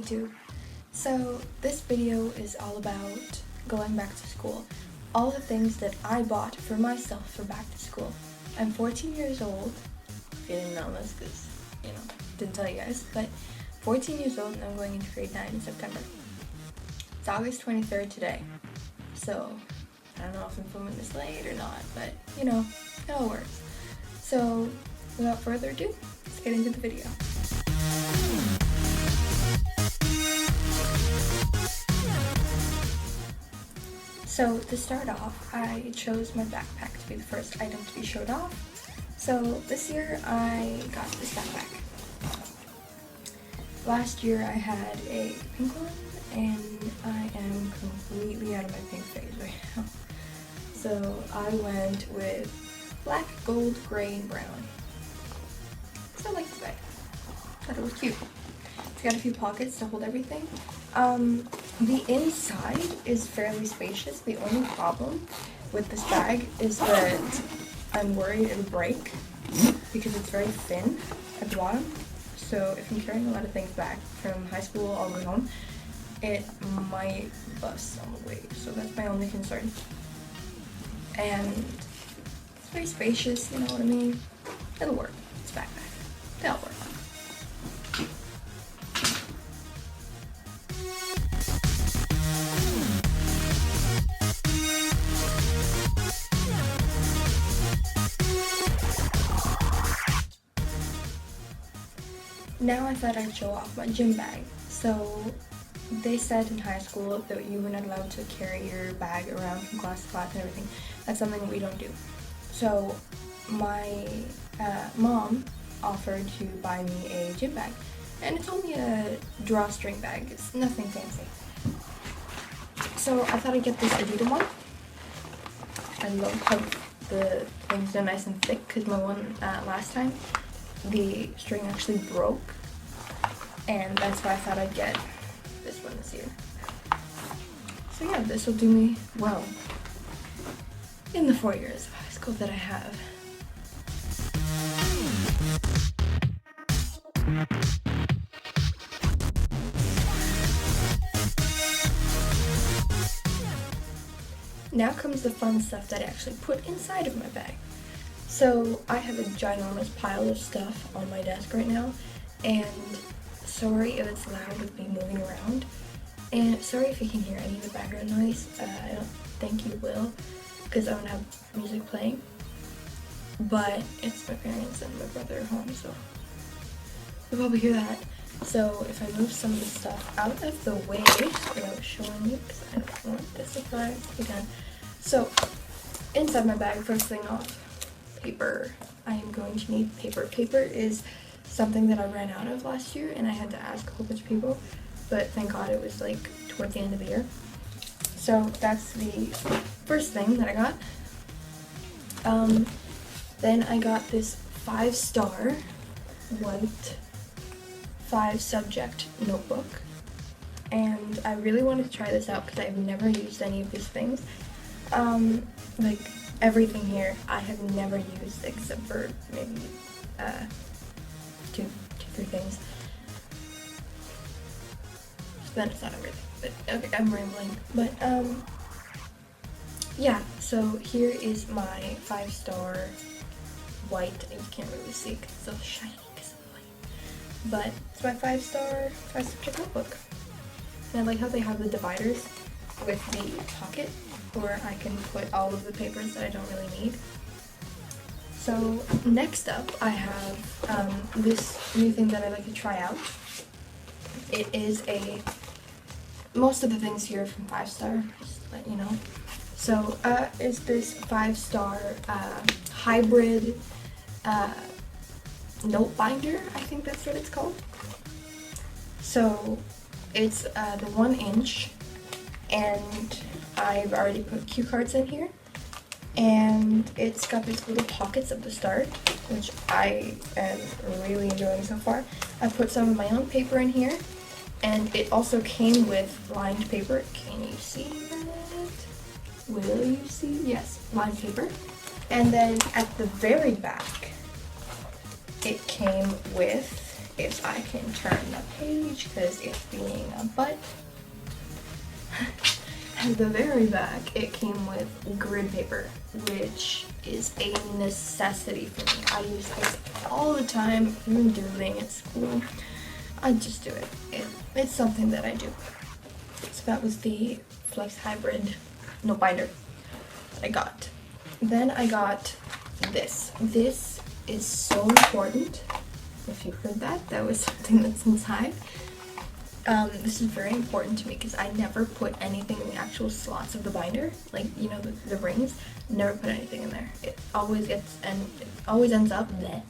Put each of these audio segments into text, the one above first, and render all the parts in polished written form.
YouTube. So this video is all about going back to school. All the things that I bought for myself for back to school. I'm 14 years old. If you didn't know this, because, didn't tell you guys, but 14 years old and I'm going into grade 9 in September. It's August 23rd today. So, I don't know if I'm filming this late or not, but, it all works. So, without further ado, let's get into the video. So to start off, I chose my backpack to be the first item to be showed off. So this year I got this backpack. Last year I had a pink one and I am completely out of my pink phase right now. So I went with black, gold, gray, and brown. So I like this bag. Thought it was cute. It's got a few pockets to hold everything. The inside is fairly spacious. The only problem with this bag is that I'm worried it'll break because it's very thin at the bottom. So if I'm carrying a lot of things back from high school all the way home, it might bust on the way. So that's my only concern. And it's very spacious, you know what I mean? It'll work. It's a backpack. They'll work. Now I thought I'd show off my gym bag. So they said in high school that you were not allowed to carry your bag around from class to class and everything. That's something that we don't do. So my mom offered to buy me a gym bag. And it's only a drawstring bag. It's nothing fancy. So I thought I'd get this Adidas one. I love how the things are nice and thick because my one last time, the string actually broke, and that's why I thought I'd get this one this year. So yeah, this will do me well in the 4 years of high school that I have. Now comes the fun stuff that I actually put inside of my bag. So I have a ginormous pile of stuff on my desk right now, and sorry if it's loud with me moving around, and sorry if you can hear any of the background noise. I don't think you will, because I don't have music playing, but it's my parents and my brother at home, so you'll probably hear that. So if I move some of the stuff out of the way without showing you, because I don't want this surprise to be done. So inside my bag, first thing off, paper. I am going to need paper. Paper is something that I ran out of last year and I had to ask a whole bunch of people, but thank God it was like towards the end of the year. So that's the first thing that I got. Then I got this 5-star white 5-subject notebook, and I really wanted to try this out because I've never used any of these things. Like everything here I have never used except for maybe two, 3 things. Then it's not everything, but okay, I'm rambling. But yeah, so here is my 5-star white. You can't really see because it's so shiny because of the light. But it's my 5-star 5-subject notebook. And I like how they have the dividers with the pocket, where I can put all of the papers that I don't really need. So next up I have this new thing that I like to try out. It is most of the things here are from 5-star, just to let you know. So is this 5-star hybrid note binder, I think that's what it's called. So it's the 1-inch, and I've already put cue cards in here, and it's got these little pockets at the start, which I am really enjoying so far. I put some of my own paper in here, and it also came with lined paper. Can you see that? Will you see? Yes, lined paper. And then at the very back, it came with if I can turn the page because it's being a butt. At the very back, it came with grid paper, which is a necessity for me. I use this all the time, even doodling at school. I just do it. It's something that I do. So that was the Flex Hybrid no binder that I got. Then I got this. This is so important. If you heard that, that was something that's inside. This is very important to me because I never put anything in the actual slots of the binder, like, you know, the rings. Never put anything in there. It always gets, and it always ends up bleh.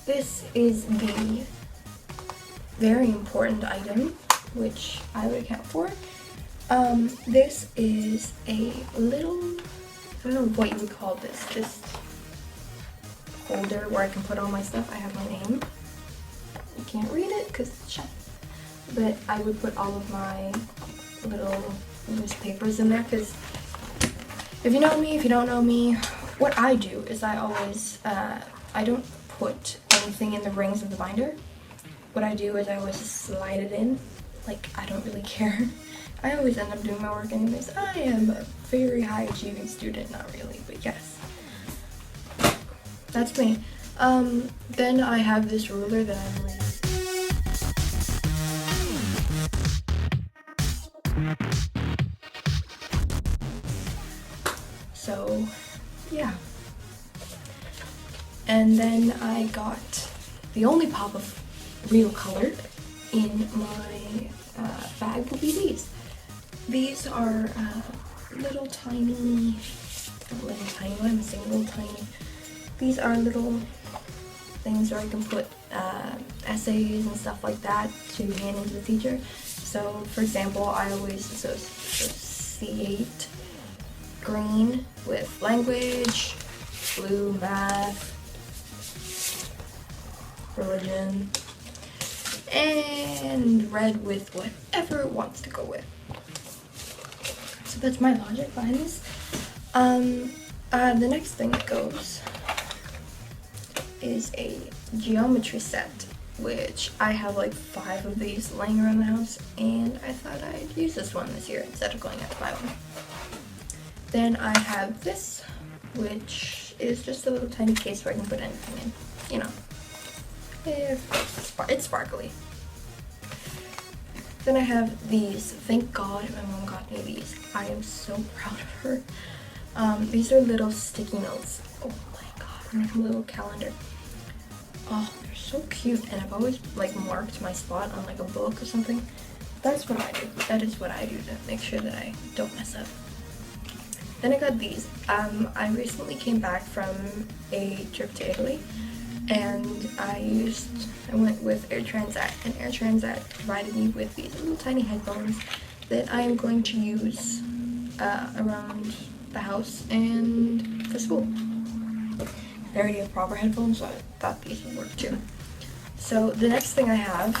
This is the very important item, which I would account for. This is a little, I don't know what you would call this, just holder where I can put all my stuff. I have my name. You can't read it because it's shut. But I would put all of my little loose papers in there because if you know me, if you don't know me, what I do is I always, I don't put anything in the rings of the binder. What I do is I always just slide it in. Like, I don't really care. I always end up doing my work anyways. I am a very high achieving student, not really, but yes. That's me. Then I have this ruler that I'm reading. So, yeah. And then I got the only pop of real color in my bag will be these. These are little tiny, I'm saying little tiny. These are little things where I can put essays and stuff like that to hand into the teacher. So, for example, I always associate green with language, blue math, religion, and red with whatever it wants to go with. So that's my logic behind this. The next thing that goes is a geometry set, which I have like 5 of these laying around the house, and I thought I'd use this one this year instead of going out to buy one. Then I have this, which is just a little tiny case where I can put anything in, you know. It's sparkly. Then I have these. Thank God my mom got me these. I am so proud of her. These are little sticky notes. Oh my God, like a little calendar. Oh, they're so cute, and I've always like marked my spot on like a book or something. That's what I do. That is what I do to make sure that I don't mess up. Then I got these. I recently came back from a trip to Italy. And I went with Air Transat, and Air Transat provided me with these little tiny headphones that I am going to use around the house and for school. They already have proper headphones, so I thought these would work too. So the next thing I have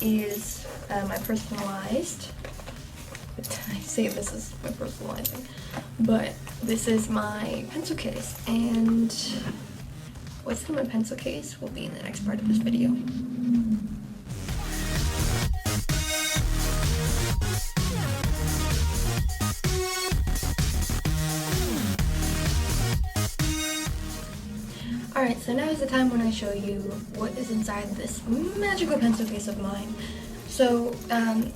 is my personalized, I say this is my personalizing, but this is my pencil case, and what's in my pencil case will be in the next part of this video. Alright, so now is the time when I show you what is inside this magical pencil case of mine. So,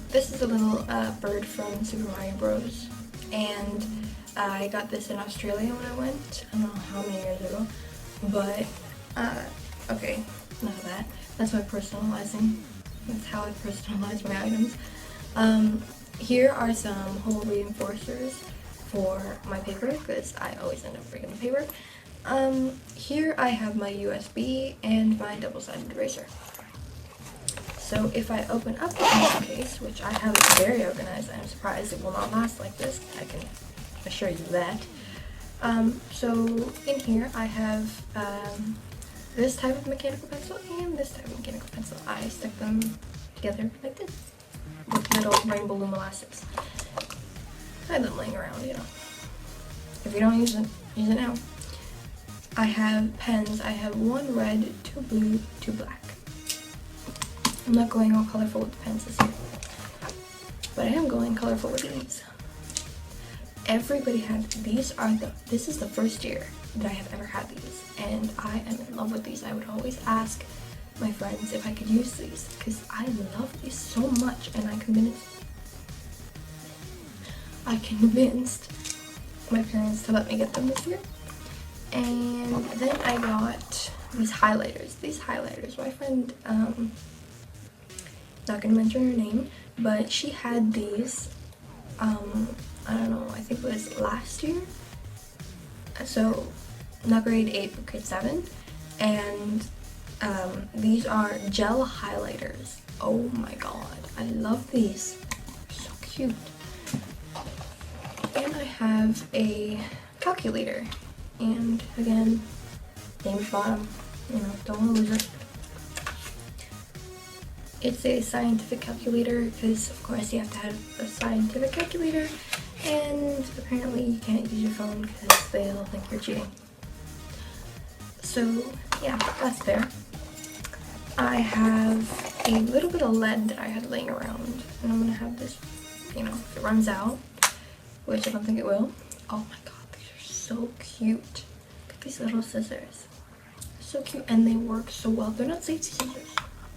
this is a little bird from Super Mario Bros. And I got this in Australia when I went, I don't know how many years ago. But, okay, enough of that. That's my personalizing. That's how I personalize my items. Here are some hole reinforcers for my paper, because I always end up breaking the paper. Here I have my USB and my double-sided eraser. So if I open up the pencil case, which I have it very organized, I'm surprised it will not last like this, I can assure you that. So in here I have this type of mechanical pencil and this type of mechanical pencil. I stick them together like this with little rainbow loom elastics. I have them laying around, you know. If you don't use it now. I have pens. I have 1 red, 2 blue, 2 black. I'm not going all colorful with the pens this year, but I am going colorful with these. Everybody had these. This is the first year that I have ever had these, and I am in love with these. I would always ask my friends if I could use these because I love these so much, and I convinced my parents to let me get them this year. And then I got these highlighters. My friend, not gonna mention her name, but she had these, I don't know, I think it was last year. So not grade 8 but grade 7. And these are gel highlighters. Oh my god, I love these. They're so cute. And I have a calculator. And again, name's bottom, you know, don't want to lose it. It's a scientific calculator because, of course, you have to have a scientific calculator, and apparently you can't use your phone because they'll think you're cheating. So, yeah, that's there. I have a little bit of lead that I had laying around, and I'm gonna have this, you know, if it runs out, which I don't think it will. Oh my god. So cute. Look at these little scissors. So cute, and they work so well. They're not safety scissors.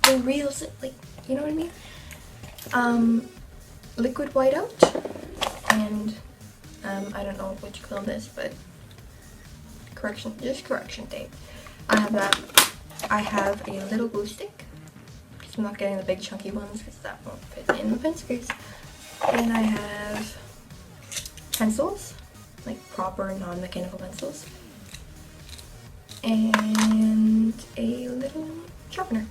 They're real, like, you know what I mean? Liquid whiteout, and I don't know what you call this, but correction tape. I have that. I have a little glue stick. Because I'm not getting the big chunky ones because that won't fit in the pencil case. And I have pencils. Like proper non-mechanical pencils, and a little sharpener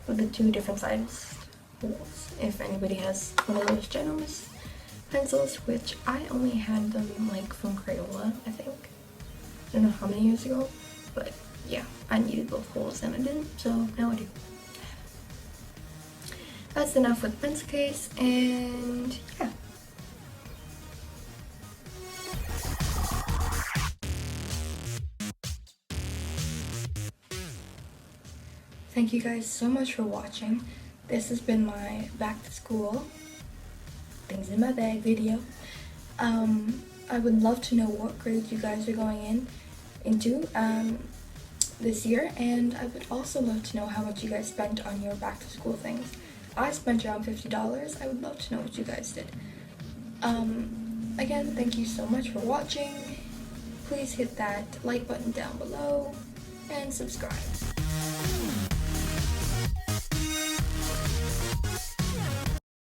with the 2 different size holes. If anybody has one of those ginormous pencils, which I only had them like from Crayola, I think. I don't know how many years ago, but yeah, I needed both holes and I didn't, so now I do. That's enough with the pencil case, and yeah. Thank you guys so much for watching. This has been my back to school things in my bag video. I would love to know what grades you guys are going into this year, and I would also love to know how much you guys spent on your back to school things. I spent around $50. I would love to know what you guys did. Again, thank you so much for watching. Please hit that like button down below and subscribe.